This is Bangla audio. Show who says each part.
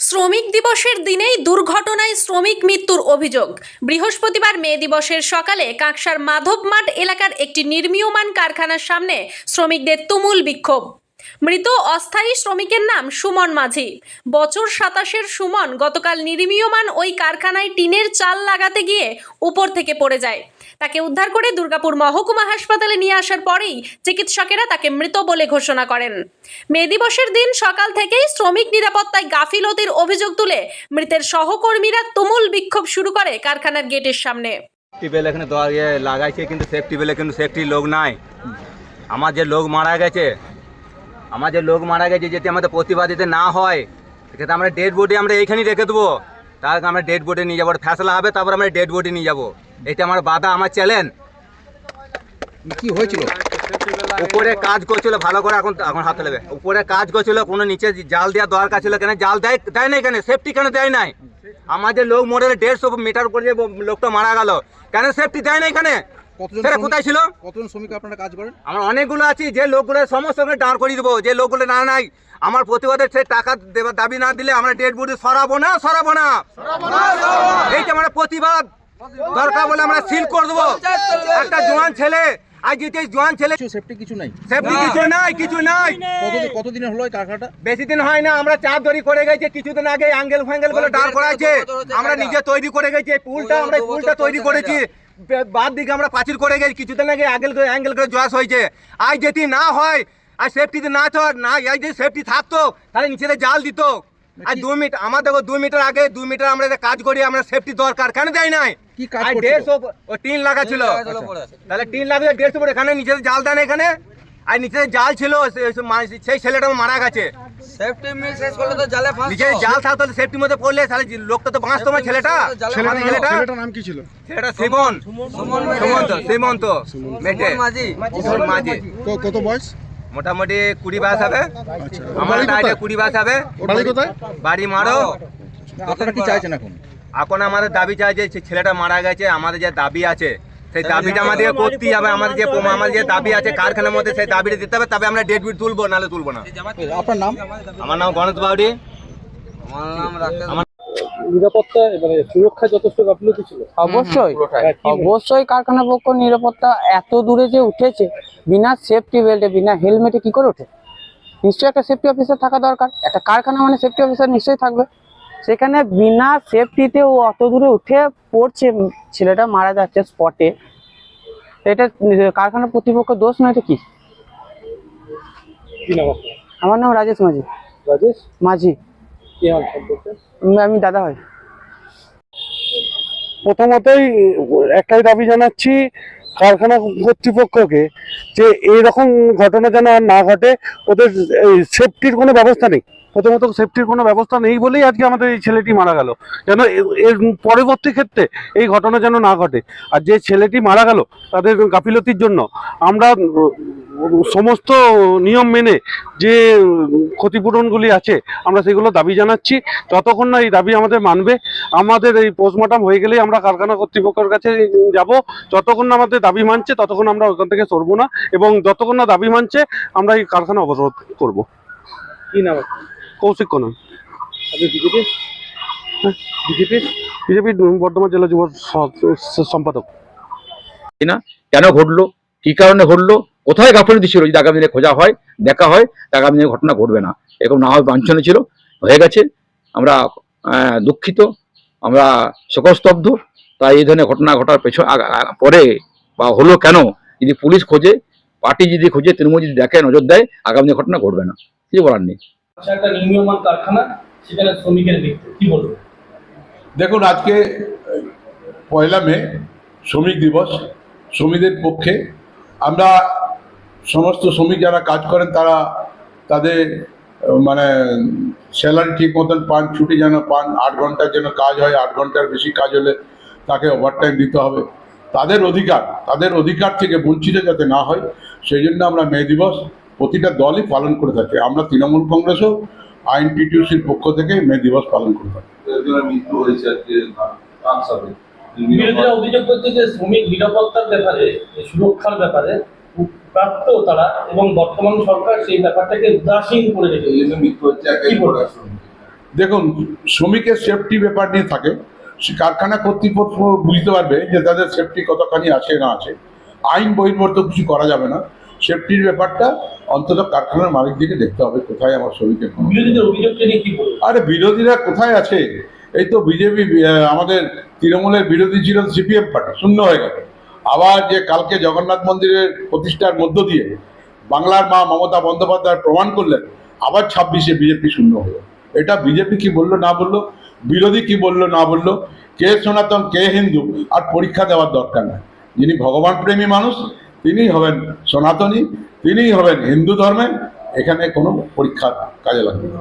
Speaker 1: শ্রমিক দিবসের দিনেই দুর্ঘটনায় শ্রমিক মৃত্যুর অভিযোগ। বৃহস্পতিবার মে দিবসের সকালে কাঁকসার মাধবমাঠ এলাকার একটি নির্মীয়মান কারখানার সামনে শ্রমিকদের তুমুল বিক্ষোভ। মৃত অস্থায়ী শ্রমিকের নাম সুমন মাঝি। বছর 27-এর সুমন গতকাল নির্মীয়মান ওই কারখানায় টিনের চাল লাগাতে গিয়ে উপর থেকে পড়ে যায়। তাকে উদ্ধার করে দুর্গাপুর মহকুমা হাসপাতালে নিয়ে আসার পরেই চিকিৎসকেরা তাকে মৃত বলে ঘোষণা করেন। মে দিবসের দিন সকাল থেকেই শ্রমিক নিরাপত্তায় গাফিলতির অভিযোগ তুলে মৃতের সহকর্মীরা তুমুল বিক্ষোভ শুরু করে কারখানার গেটের সামনে।
Speaker 2: টিউবওয়েল এখানে লাগাইছে, কিন্তু টিউবওয়েলে কিন্তু সেফটি লোক নাই। আমার যে লোক মারা গেছে যদি আমাদের প্রতিবাদিতে না হয়, সেক্ষেত্রে আমরা ডেড বডি আমরা এইখানেই রেখে দেবো। তার আমরা ডেড বডি নিয়ে যাবো, ফ্যাসলা হবে, তারপর আমরা ডেড বডি নিয়ে যাবো। এটা আমার বাধা, আমার চ্যালেঞ্জ।
Speaker 3: কি হয়েছিল?
Speaker 2: উপরে কাজ করছিল, ভালো করে এখন হাতে নেবে। উপরে কাজ করছিল, কোনো নিচে জাল দেওয়ার দরকার ছিল, কেন জাল দেয় না, এখানে সেফটি কেন দেয় নাই? আমাদের লোক মরে 150 মিটার উপরে যে লোকটা মারা গেল, কেন সেফটি দেয় না এখানে? সেটা কোথায় ছিল?
Speaker 3: কতজন শ্রমিক আপনারা কাজ করেন?
Speaker 2: আমার অনেকগুলো আছি, যে লোকগুলো সমস্ত দাঁড় করিয়ে দেবো। যে লোকগুলো না নাই, আমার প্রতিবাদের সে টাকা দেবার দাবি না দিলে আমরা ডেড বডি সরাবো না। এইটা আমার প্রতিবাদ দরকার বলে আমরা সিল করে দেবো। একটা জোয়ান ছেলে, আজ যেতে জোয়ান ছেলে,
Speaker 3: সেফটি কিছু নাই,
Speaker 2: কিছু নাই।
Speaker 3: কতদিন হলো এই কারখানাটা?
Speaker 2: বেশি দিন হয় না, আমরা চাপ দড়ি করে গেছি কিছুদিন আগে। অ্যাঙ্গেল ফ্যাঙ্গেল গুলো দাঁড় করা আছে, আমরা নিজে তৈরি করে গেছি। পুলটা তৈরি করেছি, বাদ দিকে আমরা পাঁচিল করে গেছি। কিছুদিন আগে অ্যাঙ্গেল করে জয়েস হয়েছে। আজ যদি না হয়, আর সেফটিতে না যদি সেফটি থাকতো, তাহলে নিচে জাল দিত। আর 2 মিটার, আমার দেখো 2 মিটার আগে 2 মিটার আমরা কাজ করি, আমরা সেফটি দরকার, কেন দেয় নাই? 150 টিন লাগা ছিল, তাহলে টিন লাগলে 150 ফুট। এখানে নিচে জাল দেয় না এখানে, আর নিচে জাল ছিল, সেই ছেলেটা মারা গেছে। নিচে জাল থাকতো, সেফটির মধ্যে পড়লে তাহলে লোকটা তো বাঁচতো না। ছেলেটার নাম কি ছিল? ছেলেটা সীমন্ত মাঝি।
Speaker 3: কত বয়স?
Speaker 2: মোটামুটি 20 বয়স হবে। আমার 20 বয়স হবে। বাড়ি মারো।
Speaker 3: আপনারা কি চাইছেন এখন?
Speaker 2: এখন আমাদের দাবি চাই যে ছেলেটা মারা গেছে, আমাদের যে দাবি আছে সেই দাবিটা আমাদের করতেই হবে। আমাদের যে দাবি আছে কারখানার মধ্যে, সেই দাবিটা দিতে হবে, তবে আমরা ডেড বিট তুলবো, নাহলে তুলবো না।
Speaker 3: আপনার নাম?
Speaker 2: আমার নাম গণেশ বাউরি।
Speaker 4: নিরাপত্তা মানে সুরক্ষা যথেষ্ট গাফিলতি ছিল।
Speaker 5: অবশ্যই কারখানা পক্ষ নিরাপত্তা এত দূরে যে উঠেছে, বিনা সেফটি বেল্টে বিনা হেলমেটে কি করে ওঠে? নিশ্চয়ই একটা সেফটি অফিসার থাকা দরকার। একটা কারখানা মানে সেফটি অফিসার নিশ্চয়ই থাকবে। সেখানে বিনা সেফটিতে ও অত দূরে উঠে পড়ছে, ছেলেটা মারা যাচ্ছে স্পটে। এটা কারখানার কর্তৃপক্ষ দোষ নয় তো কি? আমার নাম রাজেশ মাঝি। আমি দাদা হয়।
Speaker 4: প্রথমতই একটাই দাবি জানাচ্ছি কারখানা কর্তৃপক্ষকে, যে এইরকম ঘটনা যেন আর না ঘটে। ওদের সেফটির কোনো ব্যবস্থা নেই, প্রথমত সেফটির কোনো ব্যবস্থা নেই বলেই আজকে আমাদের এই ছেলেটি মারা গেল। যেন এর পরবর্তী ক্ষেত্রে এই ঘটনা যেন না ঘটে। আর যে ছেলেটি মারা গেল তাদের গাফিলতির জন্য আমরা সমস্ত নিয়ম মেনে যে ক্ষতিপূরণগুলি আছে আমরা সেগুলো দাবি জানাচ্ছি। যতক্ষণ না এই দাবি আমাদের মানবে, আমাদের এই পোস্টমর্টম হয়ে গেলেই আমরা কারখানা কর্তৃপক্ষের কাছে যাব। যতক্ষণ না আমাদের দাবি মানছে ততক্ষণ আমরা ওখান থেকে সরবো না, এবং যতক্ষণ না দাবি মানছে আমরা এই কারখানা অবরোধ করব।
Speaker 3: কি নাম?
Speaker 4: কৌশিক কোনা।
Speaker 3: আপনি
Speaker 4: বিজেপি বর্ধমান জেলা যুব সম্পাদক।
Speaker 6: না কেন ঘটলো, কি কারণে ঘটলো, কোথায় গাফিলতি ছিল, যদি আগামী দিনে খোঁজা হয়, দেখা হয়, আগামী দিনে ঘটনা ঘটবে না। এরকম না হয় বাঞ্ছনীয় ছিল, হয়ে গেছে। আমরা দুঃখিত, আমরা শোকস্তব্ধ। তাই এই ধরনের ঘটনা ঘটার পরে বা হলো কেন, যদি পুলিশ খোঁজে, পার্টি যদি খোঁজে, তৃণমূল যদি দেখে, নজর দেয়, আগামী দিনে ঘটনা ঘটবে না। কিছু বলার নেই।
Speaker 7: একটা নির্মীয়মান কারখানা, সেখানে শ্রমিকের মৃত্যু, কি বলবো?
Speaker 8: দেখুন, আজকে 1 মে শ্রমিক দিবস। শ্রমিকদের পক্ষে আমরা সমস্ত শ্রমিক যারা কাজ করেন তারা তাদের মানে স্যালারি ঠিক মতন পান, ছুটি যেন পান। 8 ঘন্টার জন্য কাজ হয়, 8 ঘন্টার বেশি কাজ হলে তাকে ওভারটাইম দিতে হবে। তাদের অধিকার থেকে বঞ্চিত যাতে না হয়, সেই জন্য আমরা মে দিবস প্রতিটা দলই পালন করে থাকে। আমরা তৃণমূল কংগ্রেসও আইএনটিটিউসির পক্ষ থেকে মে দিবস পালন করে থাকি।
Speaker 7: মৃত্যু হয়েছে বিরোধীরা অভিযোগ করছে যে শ্রমিক নিরাপত্তার ব্যাপারে, সুরক্ষার ব্যাপারে প্রাপ্ত তারা, এবং বর্তমান সরকার সেই ব্যাপারটাকে উদাসীন করে রেখেছে।
Speaker 8: মৃত্যু হচ্ছে দেখুন, শ্রমিকের সেফটি ব্যাপার নিয়ে থাকে, সে কারখানা কর্তৃপক্ষ বুঝতে পারবে যে তাদের সেফটি কতখানি আছে না আছে। আইন বহির্ভূত কিছু করা যাবে না। সেফটির ব্যাপারটা অন্তত কারখানার মালিকদেরকে দেখতে হবে কোথায় আমার শ্রমিকের কোনো।
Speaker 7: বিরোধীদের অভিযোগকে নিয়ে কি বলবো?
Speaker 8: আরে বিরোধীরা কোথায় আছে? এই তো বিজেপি, আমাদের তৃণমূলের বিরোধী ছিল সিপিএম পার্টি, শূন্য হয়ে গেল। আবার যে কালকে জগন্নাথ মন্দিরের প্রতিষ্ঠার মধ্য দিয়ে বাংলার মা মমতা বন্দ্যোপাধ্যায় প্রমাণ করলেন, আবার 26-এ বিজেপি শূন্য হলো। এটা বিজেপি কি বললো না বললো, বিরোধী কি বললো না বললো, কে সনাতন কে হিন্দু আর পরীক্ষা দেওয়ার দরকার নাই। যিনি ভগবান প্রেমী মানুষ তিনিই হবেন সনাতনী, তিনিই হবেন হিন্দু ধর্মের। এখানে কোনো পরীক্ষা কাজে লাগবে না।